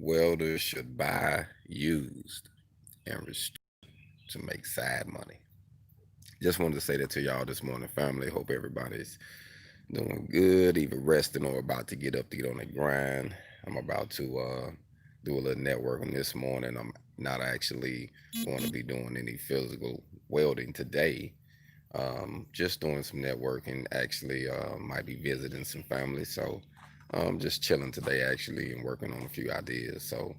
Welders should buy used and restrict to make side money. Just wanted to say that to y'all this morning, family. Hope everybody's doing good, either resting or about to get up to get on the grind. I'm about to do a little networking this morning. I'm not actually going to be doing any physical welding today. Just doing some networking. Actually, might be visiting some family. So, just chilling today actually and working on a few ideas. So,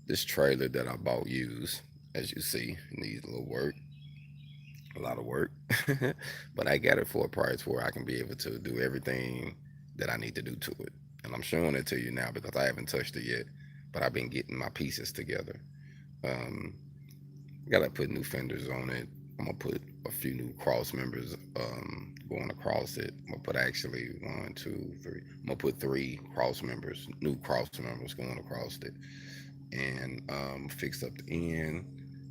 this trailer that I bought used, as you see, needs a little work, a lot of work, but I got it for a price where I can be able to do everything that I need to do to it. And I'm showing it to you now because I haven't touched it yet, but I've been getting my pieces together. Um, Gotta put new fenders on it. I'm gonna put a few new cross members going across it. I'm gonna put actually one, two, three. I'm gonna put three cross members, new cross members going across it, and fix up the end.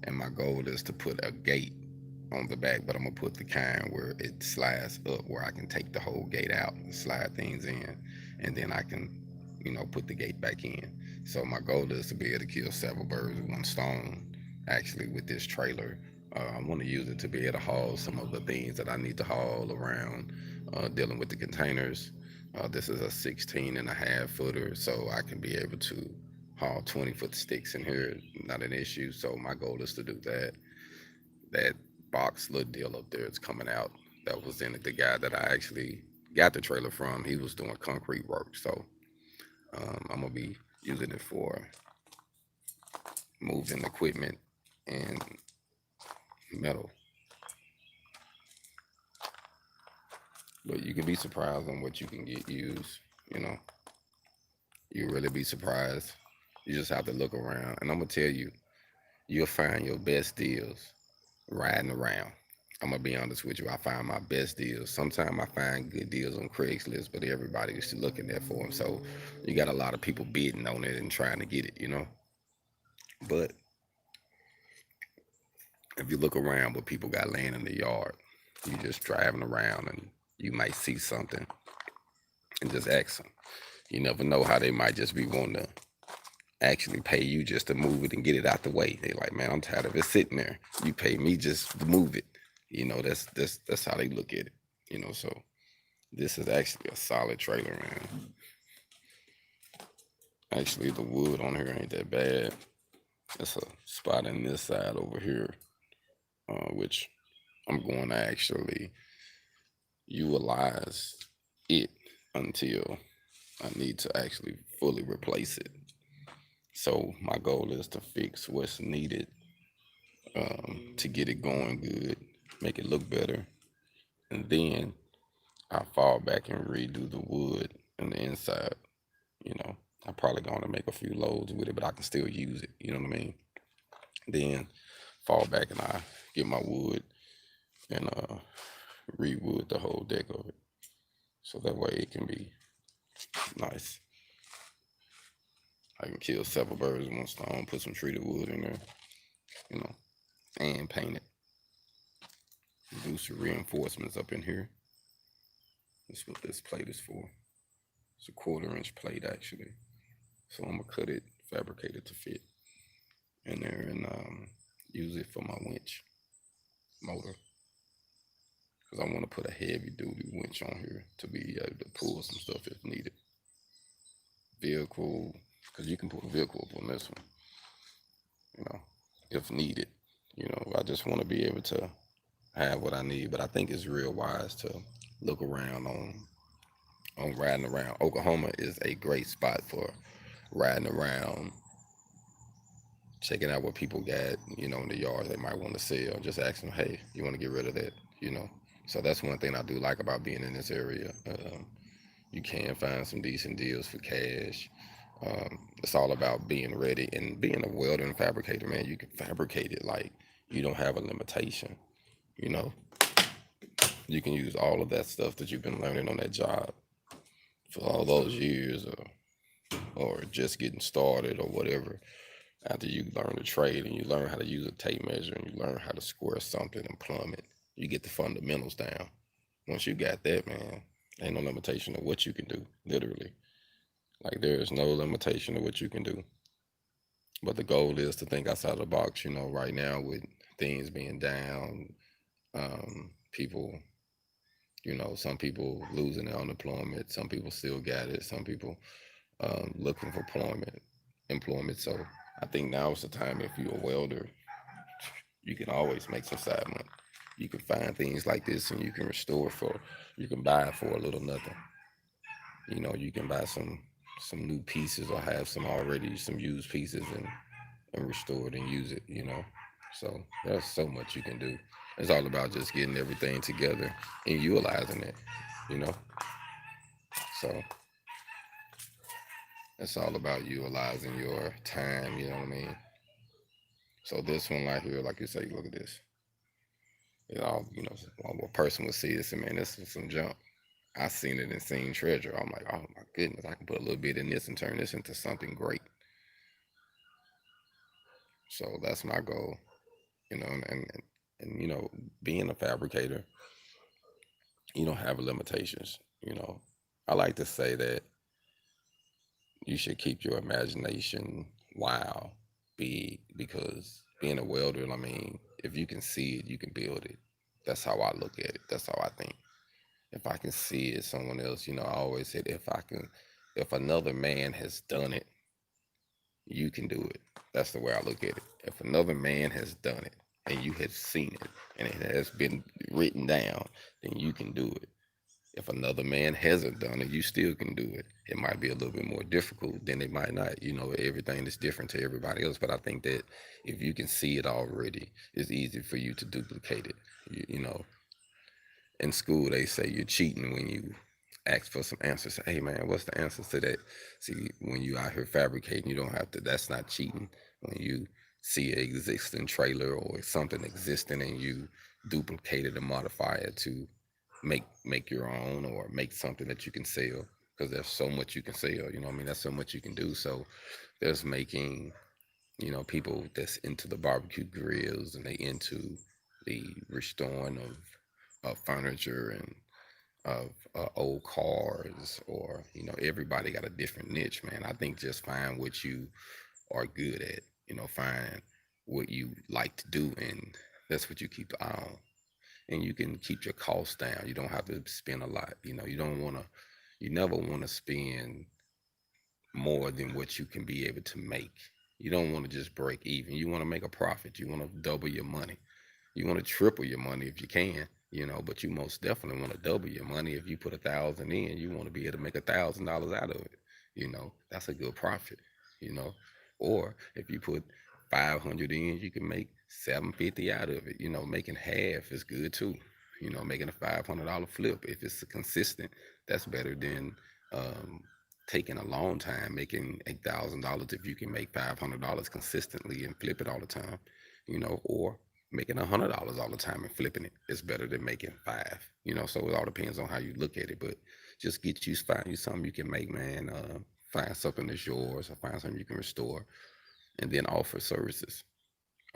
And my goal is to put a gate on the back, but I'm gonna put the kind where it slides up, where I can take the whole gate out and slide things in, and then I can, put the gate back in. So my goal is to be able to kill several birds with one stone. Actually, with this trailer, I want to use it to be able to haul some of the things that I need to haul around, dealing with the containers. This is a 16 and a half footer, so I can be able to haul 20-foot sticks in here, not an issue. So my goal is to do that. That box little deal up there is coming out. That was in it. The guy that I actually got the trailer from, he was doing concrete work. So I'm gonna be using it for moving equipment and metal. But you can be surprised on what you can get used. You know, you really be surprised. You just have to look around, and I'm gonna tell you, you'll find your best deals riding around. I'm gonna be honest with you. I find my best deals. Sometimes I find good deals on Craigslist, but everybody is looking there for them. So you got a lot of people bidding on it and trying to get it. But if you look around what people got laying in the yard, you just driving around and you might see something and just ask them. You never know how they might just be wanting to actually pay you just to move it and get it out the way. They like, man, I'm tired of it sitting there. You pay me just to move it. That's how they look at it. So this is actually a solid trailer, man. Actually, the wood on here ain't that bad. It's a spot in this side over here, which I'm going to actually utilize it until I need to actually fully replace it. So my goal is to fix what's needed, to get it going good, make it look better, and then I fall back and redo the wood and the inside. I'm probably going to make a few loads with it, but I can still use it. You know what I mean? Then fall back and I get my wood and rewood the whole deck of it, so that way it can be nice. I can kill several birds with one stone, put some treated wood in there, you know, and paint it. Do some reinforcements up in here. That's what this plate is for. It's a 1/4 inch plate actually. So I'm gonna cut it, fabricate it to fit in there, and use it for my winch motor. Because I want to put a heavy duty winch on here to be able to pull some stuff if needed. Vehicle, because you can put a vehicle up on this one, if needed. I just want to be able to have what I need, but I think it's real wise to look around on riding around. Oklahoma is a great spot for riding around, checking out what people got, in the yards they might want to sell. Just ask them, hey, you want to get rid of that. So that's one thing I do like about being in this area. You can find some decent deals for cash. It's all about being ready and being a welder and fabricator, man. You can fabricate it like you don't have a limitation. You know, you can use all of that stuff that you've been learning on that job for all those years, or just getting started or whatever. After you learn the trade and you learn how to use a tape measure and you learn how to square something and plumb it, you get the fundamentals down. Once you got that, man, ain't no limitation of what you can do, literally. Like there is no limitation to what you can do. But the goal is to think outside the box. Right now with things being down, people, some people losing their unemployment, some people still got it, some people looking for employment. So I think now is the time. If you're a welder, you can always make some side money. You can find things like this, and you can buy it for a little nothing. You can buy some new pieces or have some used pieces and restore it and use it. So there's so much you can do. It's all about just getting everything together and utilizing it. You know, so it's all about utilizing your time. You know what I mean? So this one right here, like you say, look at this. A person would see this and man, this is some junk. I seen it and seen treasure. I'm like, oh my goodness, I can put a little bit in this and turn this into something great. So that's my goal, and being a fabricator, you don't have limitations. I like to say that you should keep your imagination wild, because being a welder, I mean, if you can see it, you can build it. That's how I look at it. That's how I think. If I can see it, someone else, I always said if another man has done it, you can do it. That's the way I look at it. If another man has done it and you have seen it and it has been written down, then you can do it. If another man hasn't done it, you still can do it. It might be a little bit more difficult, then it might not. Everything is different to everybody else. But I think that if you can see it already, it's easy for you to duplicate it. In school they say you're cheating when you ask for some answers. Hey man, what's the answer to that? See, when you out here fabricating, you don't have to. That's not cheating. When you see an existing trailer or something existing and you duplicate it and modify it to make your own or make something that you can sell, because there's so much you can sell. That's so much you can do. So there's making people that's into the barbecue grills and they into the restoring of furniture and of old cars, or everybody got a different niche, man. I think just find what you are good at, find what you like to do, and that's what you keep the eye on, and you can keep your costs down. You don't have to spend a lot. You never want to spend more than what you can be able to make. You don't want to just break even. You want to make a profit. You want to double your money. You want to triple your money if you can, but you most definitely want to double your money. If you put 1,000 in, you want to be able to make $1,000 out of it. That's a good profit, you know. Or if you put 500 in, you can make 750 out of it. Making half is good too. Making a $500 flip, if it's consistent, that's better than um, taking a long time making $8,000. If you can make $500 consistently and flip it all the time, or making $100 all the time and flipping it is better than making five. So it all depends on how you look at it. But just find you something you can make, man. Find something that's yours, or find something you can restore, and then offer services.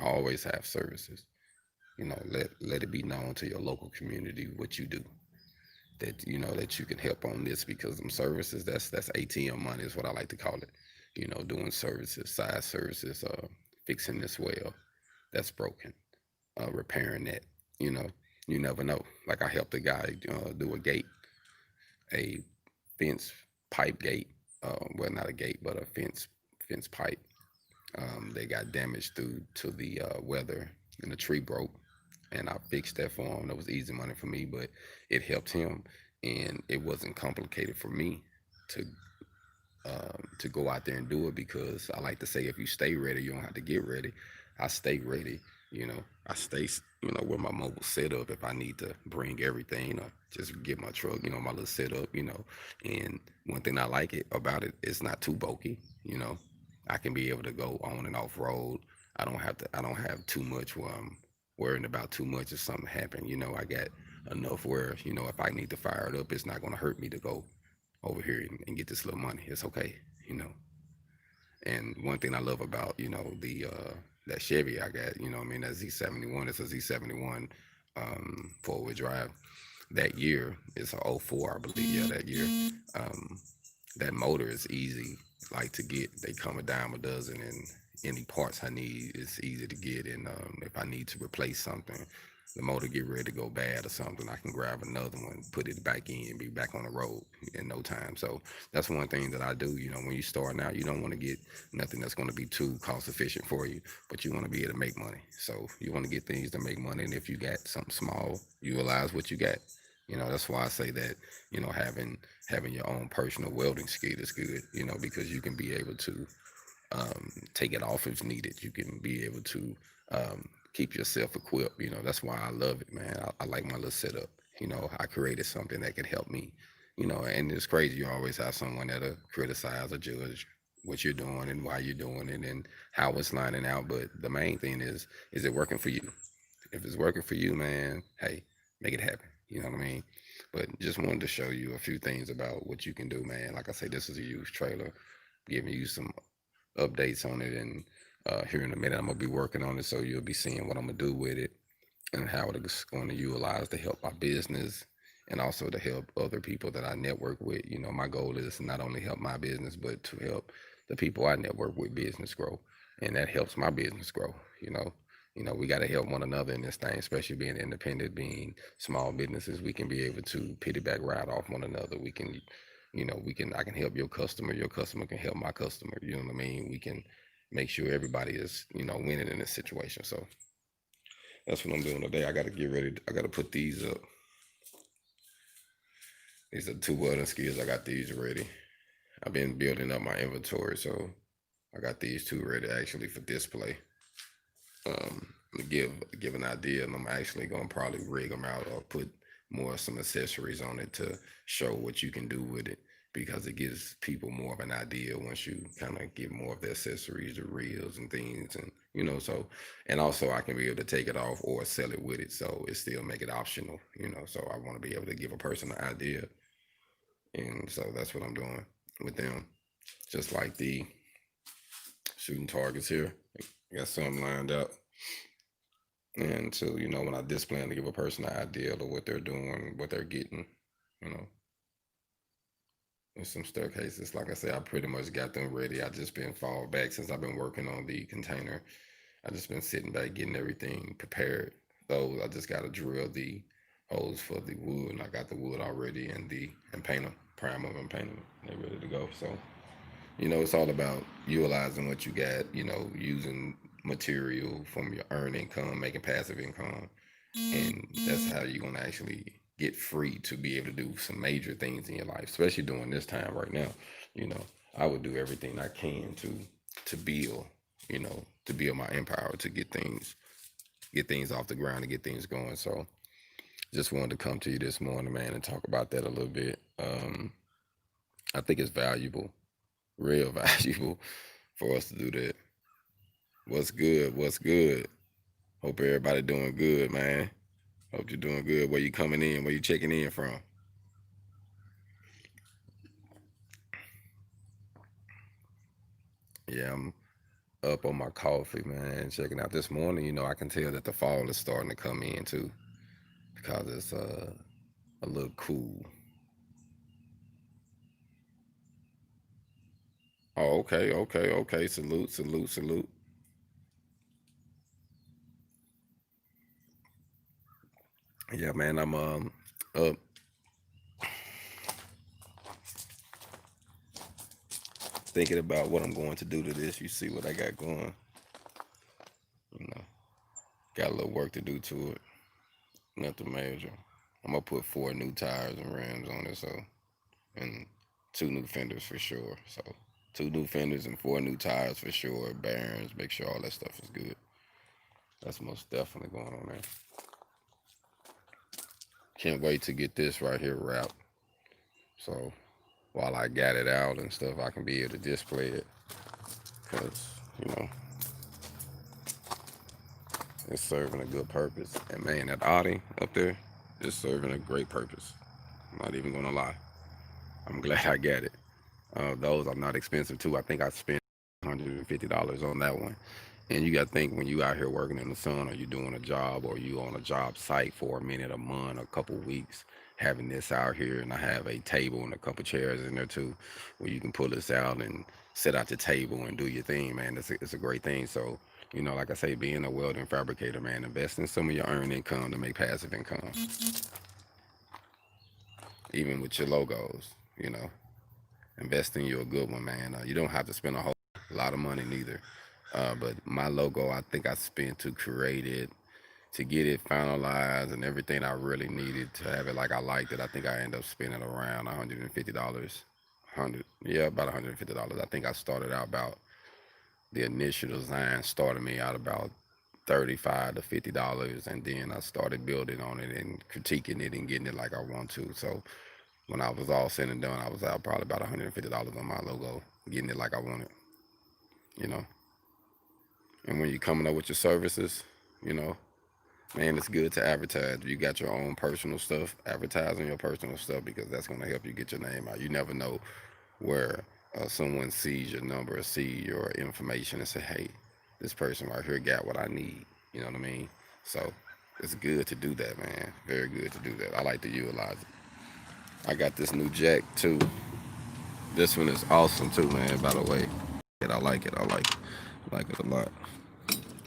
Always have services. Let it be known to your local community what you do. That you can help on this, because them services, that's ATM money is what I like to call it. Doing services, side services, fixing this well that's broken, repairing that. You know, you never know. Like I helped a guy do a gate, a fence pipe gate. Well, not a gate, but a fence pipe. They got damaged due to the weather, and the tree broke, and I fixed that for him. That was easy money for me, but it helped him, and it wasn't complicated for me to to go out there and do it, because I like to say, if you stay ready, you don't have to get ready. I stay ready. I stay, with my mobile setup if I need to bring everything, or just get my truck, my little setup, And one thing I like it about it, it's not too bulky. I can be able to go on and off road. I don't have too much where I'm worrying about too much if something happened. I got enough where, if I need to fire it up, it's not going to hurt me to go over here and get this little money. It's okay, you know. And one thing I love about, the that Chevy I got, that Z71, it's a Z71 four-wheel drive. That year, it's a '04, I believe, yeah, that year. Um, that motor is easy, like to get. They come a dime a dozen, and any parts I need is easy to get. And if I need to replace something, the motor get ready to go bad or something, I can grab another one, put it back in, be back on the road in no time. So that's one thing that I do. When you starting out, you don't want to get nothing that's going to be too cost efficient for you, but you want to be able to make money. So you want to get things to make money, and if you got something small, utilize what you got. That's why I say that, having your own personal welding skid is good, because you can be able to take it off if needed. You can be able to keep yourself equipped. That's why I love it, man. I like my little setup. I created something that can help me. And it's crazy. You always have someone that'll criticize or judge what you're doing and why you're doing it and how it's lining out. But the main thing is it working for you? If it's working for you, man, hey, make it happen. You know what I mean? But just wanted to show you a few things about what you can do, man. Like I say, this is a used trailer, giving you some updates on it. And here in a minute, I'm going to be working on it. So you'll be seeing what I'm going to do with it and how it's going to utilize to help my business and also to help other people that I network with. My goal is to not only help my business, but to help the people I network with business grow. And that helps my business grow, we got to help one another in this thing, especially being independent, being small businesses. We can be able to piggyback right off one another. I can help your customer can help my customer. You know what I mean? We can make sure everybody is, winning in this situation. So that's what I'm doing today. I got to get ready. I got to put these up. These are 2 welding skids. I got these ready. I've been building up my inventory, so I got these 2 ready actually for display. To give an idea, and I'm actually gonna probably rig them out or put some accessories on it to show what you can do with it, because it gives people more of an idea once you kind of get more of the accessories, the reels and things, and so. And also I can be able to take it off or sell it with it, so it still make it optional. So I want to be able to give a person an idea, and so that's what I'm doing with them. Just like the shooting targets here, got some lined up. And so, when I display them to give a person an idea of what they're doing, what they're getting, you know. And some staircases, like I said, I pretty much got them ready. I just been fall back since I've been working on the container. I just been sitting back getting everything prepared. Those I just got to drill the holes for the wood, and I got the wood already and paint them, prime them and paint them. They're ready to go. So it's all about utilizing what you got, using material from your earned income, making passive income. And that's how you're going to actually get free to be able to do some major things in your life, especially during this time right now. I would do everything I can to build, to build my empire, to get things off the ground and get things going. So just wanted to come to you this morning, man, and talk about that a little bit. I think it's valuable, real valuable for us to do that. What's good? What's good? Hope everybody doing good, man. Hope you're doing good. Where you coming in? Where you checking in from? Yeah, I'm up on my coffee, man. Checking out this morning. I can tell that the fall is starting to come in too, because it's a little cool. Oh, okay, okay, okay. Salute, salute, salute. Yeah, man. I'm up thinking about what I'm going to do to this. You see what I got going. You know, got a little work to do to it. Nothing major. I'm gonna put 4 new tires and rims on it, so, and 2 new fenders for sure. So 2 new fenders and 4 new tires for sure. Bearings, make sure all that stuff is good. That's most definitely going on there. Can't wait to get this right here wrapped. So while I got it out and stuff, I can be able to display it, because you know it's serving a good purpose. And man, that Audi up there is serving a great purpose. I'm not even gonna lie. I'm glad I got it. Those are not expensive too. I think I spent $150 on that one. And you got to think, when you out here working in the sun, or you doing a job, or you on a job site for a minute, a month, a couple weeks, having this out here, and I have a table and a couple chairs in there too, where you can pull this out and sit at the table and do your thing, man. It's a great thing. So, like I say, being a welding fabricator, man, invest in some of your earned income to make passive income, even with your logos. Invest in you a good one, man. You don't have to spend a whole lot of money neither. But my logo, I think I spent to create it, to get it finalized and everything I really needed to have it like I liked it. I think I ended up spending around $150. Yeah, about $150. I think I started out about the initial design started me out about $35 to $50, and then I started building on it and critiquing it and getting it like I want to. So when I was all said and done, I was out probably about $150 on my logo, getting it like I wanted, you know. And when you're coming up with your services, you know, man, it's good to advertise. You got your own personal stuff, advertising your personal stuff, because that's going to help you get your name out. You never know where someone sees your number or see your information and say, hey, this person right here got what I need. You know what I mean? So it's good to do that, man. Very good to do that. I like to utilize it. I got this new jack too. This one is awesome too, man, by the way. I like it. I like it a lot.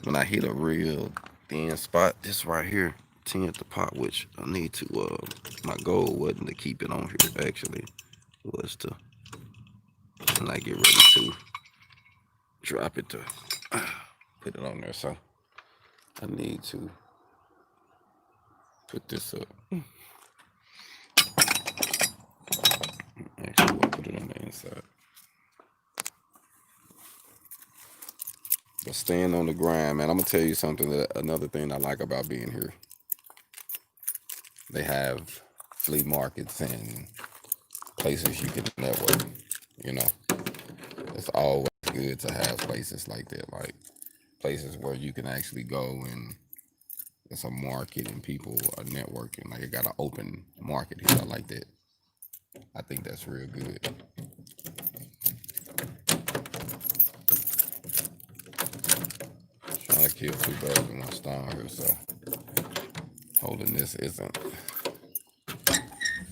When I hit a real thin spot, this right here tend to pop, which I need to, my goal wasn't to keep it on here, actually, was to, when I get ready to drop it, to put it on there. So I need to put this up. Actually, we'll put it on the inside. But staying on the grind, man, I'm going to tell you something, another thing I like about being here. They have flea markets and places you can network, you know. It's always good to have places like that, like places where you can actually go and it's a market and people are networking. Like, it got an open market here. I like that. I think that's real good. Trying to kill two birds with one stone here, so holding this isn't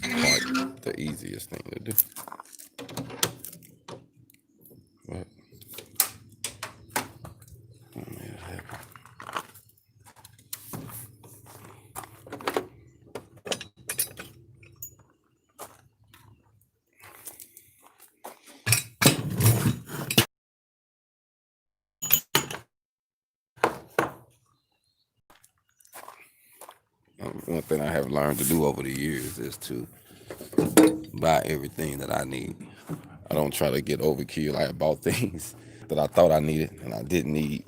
quite the easiest thing to do. But I made it happen. One thing I have learned to do over the years is to buy everything that I need. I don't try to get overkill. I have bought things that I thought I needed and I didn't need.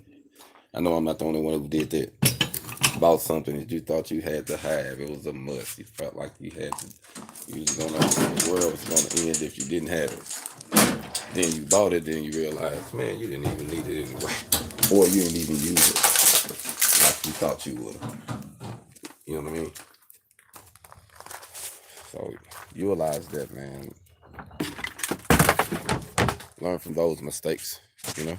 I know I'm not the only one who did that. Bought something that you thought you had to have. It was a must. You felt like you had to. You was gonna, the world was gonna end if you didn't have it. Then you bought it, then you realized, man, you didn't even need it anyway. Or you didn't even use it like you thought you would. You know what I mean? So utilize that, man. Learn from those mistakes, you know.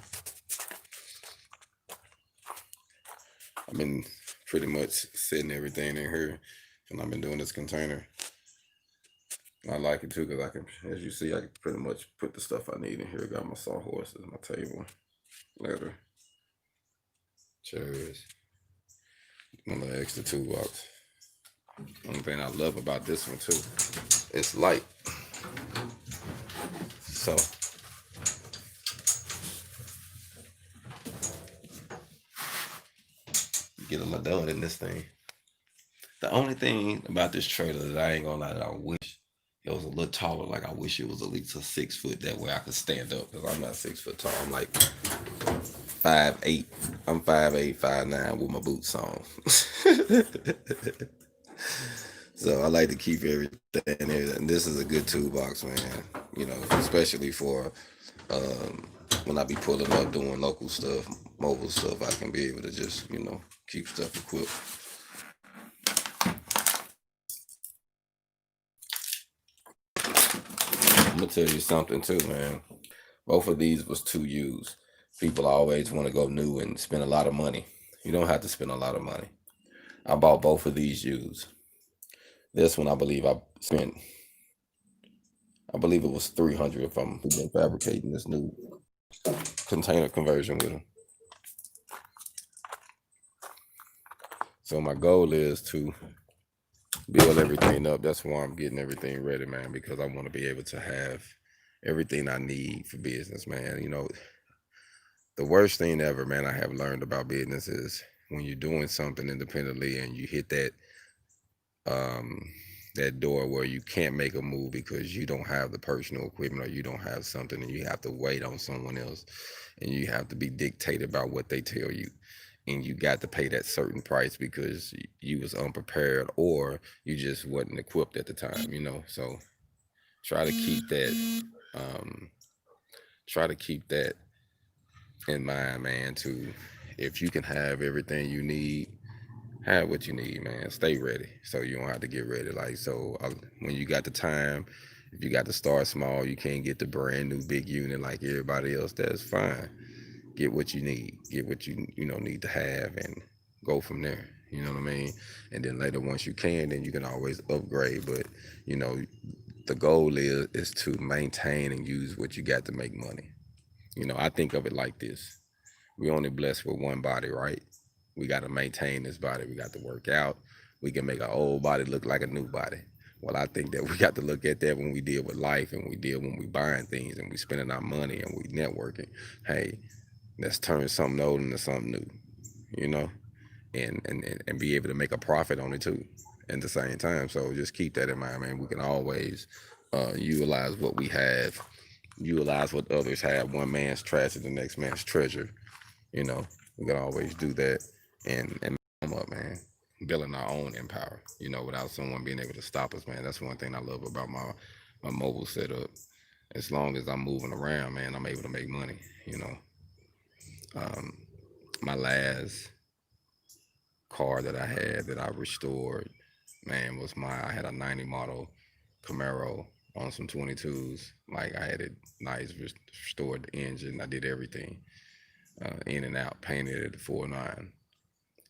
I've been pretty much setting everything in here, and I've been doing this container. I like it too, because I can, as you see, I can pretty much put the stuff I need in here. Got my sawhorses, my table, ladder, chairs, one little extra toolbox. One thing I love about this one too, it's light. So you get a lot done in this thing. The only thing about this trailer that I ain't gonna lie, that I wish it was a little taller. Like, I wish it was at least a 6 foot. That way I could stand up, because I'm not 6 foot tall. I'm like 5'8". I'm 5'8", 5'9" with my boots on. So I like to keep everything here. And this is a good toolbox, man. You know, especially for when I be pulling up doing local stuff, mobile stuff. I can be able to just, you know, keep stuff equipped. I'm gonna tell you something too, man. Both of these was to use. People always want to go new and spend a lot of money. You don't have to spend a lot of money. I bought both of these used. This one, I believe I spent, I believe it was 300 if I'm been fabricating this new container conversion with them. So my goal is to build everything up. That's why I'm getting everything ready, man, because I want to be able to have everything I need for business, man. You know, the worst thing ever, man, I have learned about business is when you're doing something independently and you hit um that door where you can't make a move because you don't have the personal equipment or you don't have something and you have to wait on someone else and you have to be dictated by what they tell you and you got to pay that certain price because you was unprepared or you just wasn't equipped at the time, you know. So try to keep that um try to keep that in mind, man, to if you can have everything you need, have what you need, man. Stay ready so you don't have to get ready. Like, so when you got the time, if you got to start small, you can't get the brand new big unit like everybody else, that's fine. Get what you need, get what you know need to have, and go from there. You know what I mean? And then later, once you can, then you can always upgrade. But you know, the goal is to maintain and use what you got to make money. You know, I think of it like this: we only blessed with one body, right? We got to maintain this body. We got to work out. We can make an old body look like a new body. Well, I think that we got to look at that when we deal with life and we deal when we buying things and we spending our money and we networking. Hey, let's turn something old into something new, you know, and be able to make a profit on it too at the same time. So just keep that in mind, man. We can always utilize what we have, utilize what others have. One man's trash is the next man's treasure. You know, we can always do that and come up, man. Building our own empire, you know, without someone being able to stop us, man. That's one thing I love about my mobile setup. As long as I'm moving around, man, I'm able to make money. You know, um, my last car that I had that I restored, man, was I had a 90 model Camaro on some 22s. Like I had it nice, restored the engine. I did everything in and out, painted it at the 4.9.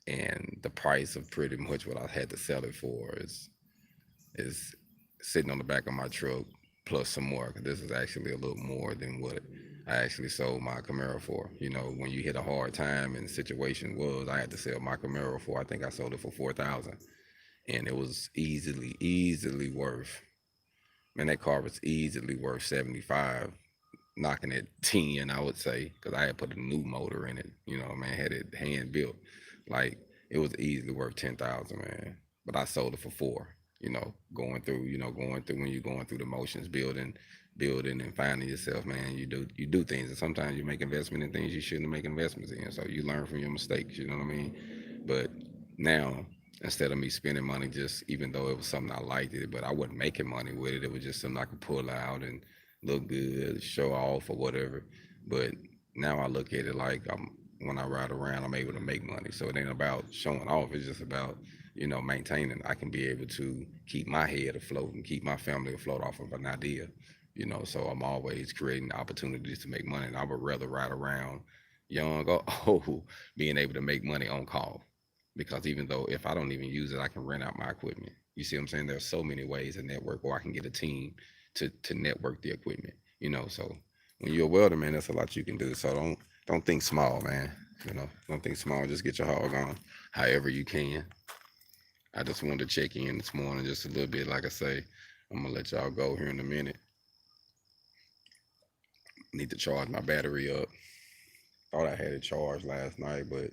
And the price of pretty much what I had to sell it for is sitting on the back of my truck plus some more. Cause this is actually a little more than what I actually sold my Camaro for. You know, when you hit a hard time and the situation was, I had to sell my Camaro for. I think I sold it for 4,000, and it was easily worth. Man, that car was easily worth 75, knocking at 10, I would say, because I had put a new motor in it. You know, man, had it hand built. Like it was easily worth 10,000, man. But I sold it for 4. You know, going through when you're going through the motions, building and finding yourself, man. You do things, and sometimes you make investment in things you shouldn't make investments in. So you learn from your mistakes. You know what I mean? But now, instead of me spending money, just even though it was something I liked it, but I wasn't making money with it. It was just something I could pull out and look good, show off or whatever. But now I look at it like when I ride around, I'm able to make money. So it ain't about showing off. It's just about maintaining. I can be able to keep my head afloat and keep my family afloat off of an idea. You know, so I'm always creating opportunities to make money. And I would rather ride around young or old, being able to make money on call. Because even though if I don't even use it, I can rent out my equipment. You see what I'm saying? There's so many ways to network, or I can get a team to network the equipment. You know, so when you're a welder, man, that's a lot you can do. So don't think small, man. You know, don't think small. Just get your hog on however you can. I just wanted to check in this morning just a little bit. Like I say, I'm gonna let y'all go here in a minute. Need to charge my battery up. Thought I had it charged last night, but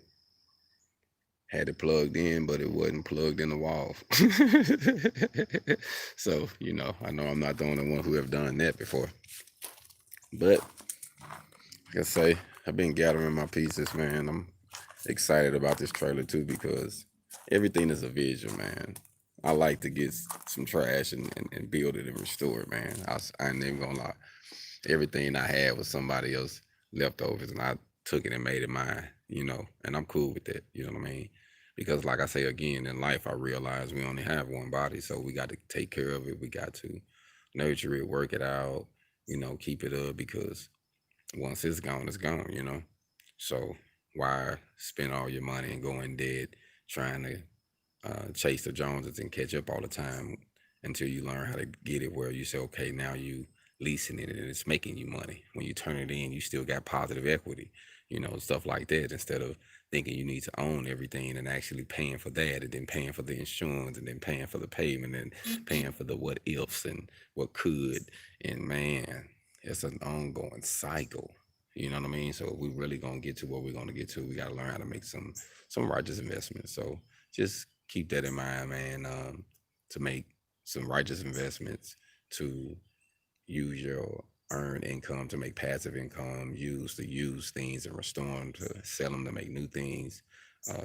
had it plugged in, but it wasn't plugged in the wall. So, I know I'm not the only one who have done that before. But like I say, I've been gathering my pieces, man. I'm excited about this trailer too because everything is a vision, man. I like to get some trash and build it and restore it, man. I ain't even gonna lie. Everything I had was somebody else leftovers, and I took it and made it mine, and I'm cool with that, you know what I mean? Because like I say again, in life, I realize we only have one body, so we got to take care of it. We got to nurture it, work it out, keep it up because once it's gone. So why spend all your money and go in debt trying to chase the Joneses and catch up all the time until you learn how to get it where you say, okay, now you leasing it and it's making you money. When you turn it in, you still got positive equity, stuff like that. Instead of thinking you need to own everything and actually paying for that and then paying for the insurance and then paying for the payment and paying for the what ifs and what could. And man, it's an ongoing cycle. You know what I mean? So if we really gonna get to what we're gonna get to, we gotta learn how to make some righteous investments. So just keep that in mind, man. To make some righteous investments, to use your earned income to make passive income, use to use things and restore them, to sell them to make new things,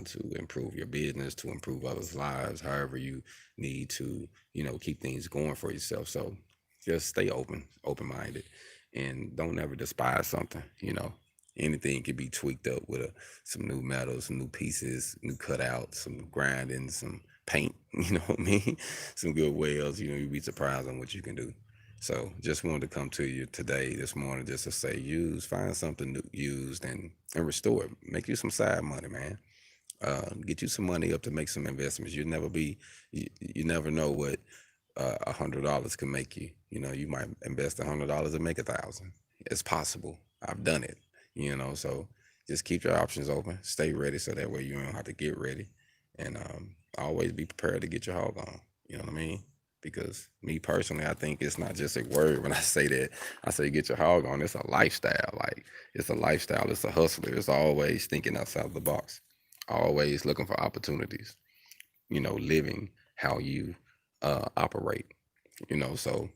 to improve your business, to improve others' lives, however you need to, keep things going for yourself. So just stay open-minded, and don't ever despise something. Anything can be tweaked up with some new metals, some new pieces, new cutouts, some grinding, some paint, you know what I mean? Some good welds, you'd be surprised on what you can do. So just wanted to come to you today, this morning, just to say, find something new, used, and restore it. Make you some side money, man. Get you some money up to make some investments. You never know what $100 can make you. You might invest $100 and make 1,000. It's possible. I've done it. So just keep your options open. Stay ready so that way you don't have to get ready, and always be prepared to get your hog on. You know what I mean? Because me personally, I think it's not just a word when I say that. I say get your hog on. It's a lifestyle. Like, it's a lifestyle. It's a hustler. It's always thinking outside the box. Always looking for opportunities. Living how you operate. So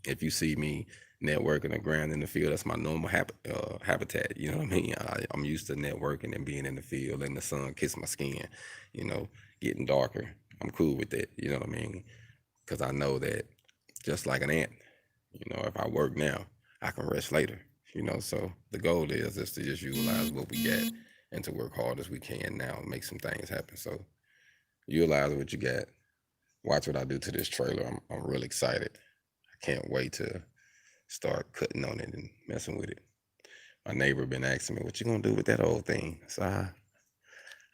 if you see me networking and ground in the field, that's my normal habitat. You know what I mean? I'm used to networking and being in the field, and the sun kiss my skin, you know, getting darker. I'm cool with that. You know what I mean? Because I know that, just like an ant, if I work now, I can rest later. So the goal is to just utilize what we got and to work hard as we can now and make some things happen. So utilize what you got. Watch what I do to this trailer. I'm really excited. I can't wait to start cutting on it and messing with it. My neighbor been asking me, "What you gonna do with that old thing?" So I'm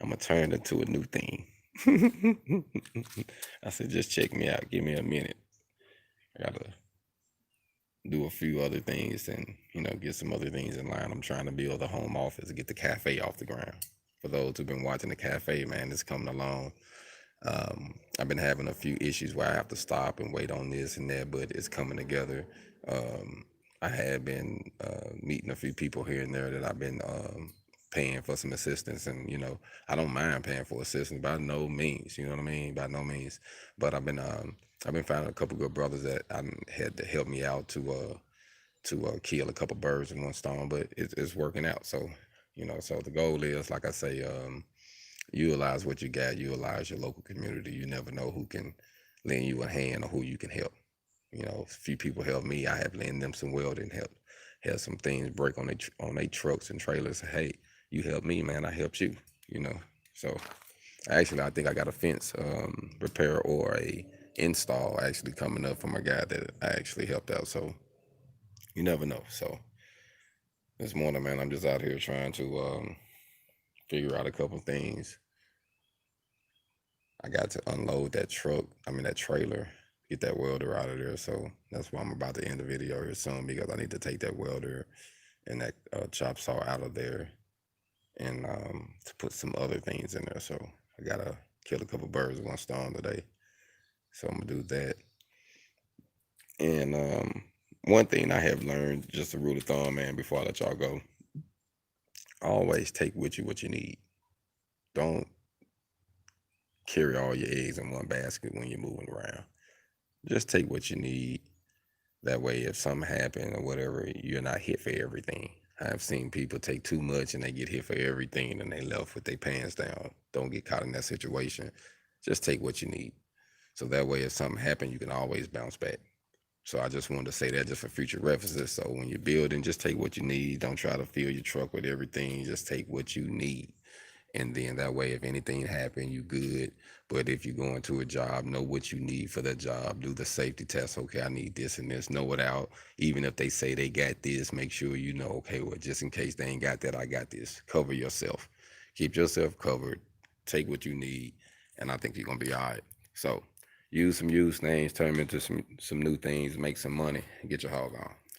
gonna turn it into a new thing. I said, "Just check me out. Give me a minute. I gotta do a few other things and get some other things in line. I'm trying to build a home office, get the cafe off the ground. For those who've been watching the cafe, man, it's coming along. I've been having a few issues where I have to stop and wait on this and that, but it's coming together. I have been meeting a few people here and there that I've been paying for some assistance, and I don't mind paying for assistance by no means. You know what I mean? By no means. But I've been finding a couple good brothers that I had to help me out to kill a couple birds in one stone, but it's working out. So so the goal is, like I say, utilize what you got, utilize your local community. You never know who can lend you a hand or who you can help. A few people help me. I have lent them some welding help, had some things break on their trucks and trailers. Hey, you helped me, man. I helped you. So actually, I think I got a fence repair or a install actually coming up from a guy that I actually helped out. So you never know. So this morning, man, I'm just out here trying to figure out a couple things. I got to unload that truck, that trailer, get that welder out of there. So that's why I'm about to end the video here soon, because I need to take that welder and that chop saw out of there, and to put some other things in there. So I got to kill a couple birds with one stone today. So I'm going to do that. And one thing I have learned, just a rule of thumb, man, before I let y'all go, always take with you what you need. Don't carry all your eggs in one basket when you're moving around. Just take what you need. That way, if something happens or whatever, you're not hit for everything. I've seen people take too much and they get hit for everything and they left with their pants down. Don't get caught in that situation. Just take what you need. So that way, if something happens, you can always bounce back. So I just wanted to say that just for future references. So when you're building, just take what you need. Don't try to fill your truck with everything. Just take what you need. And then that way, if anything happen, you good. But if you go into a job, know what you need for that job. Do the safety test. Okay, I need this and this. Know it out. Even if they say they got this, make sure you know, okay, well, just in case they ain't got that, I got this. Cover yourself. Keep yourself covered. Take what you need. and I think you're gonna be all right. So use some used things, turn them into some new things, make some money, and get your hog on.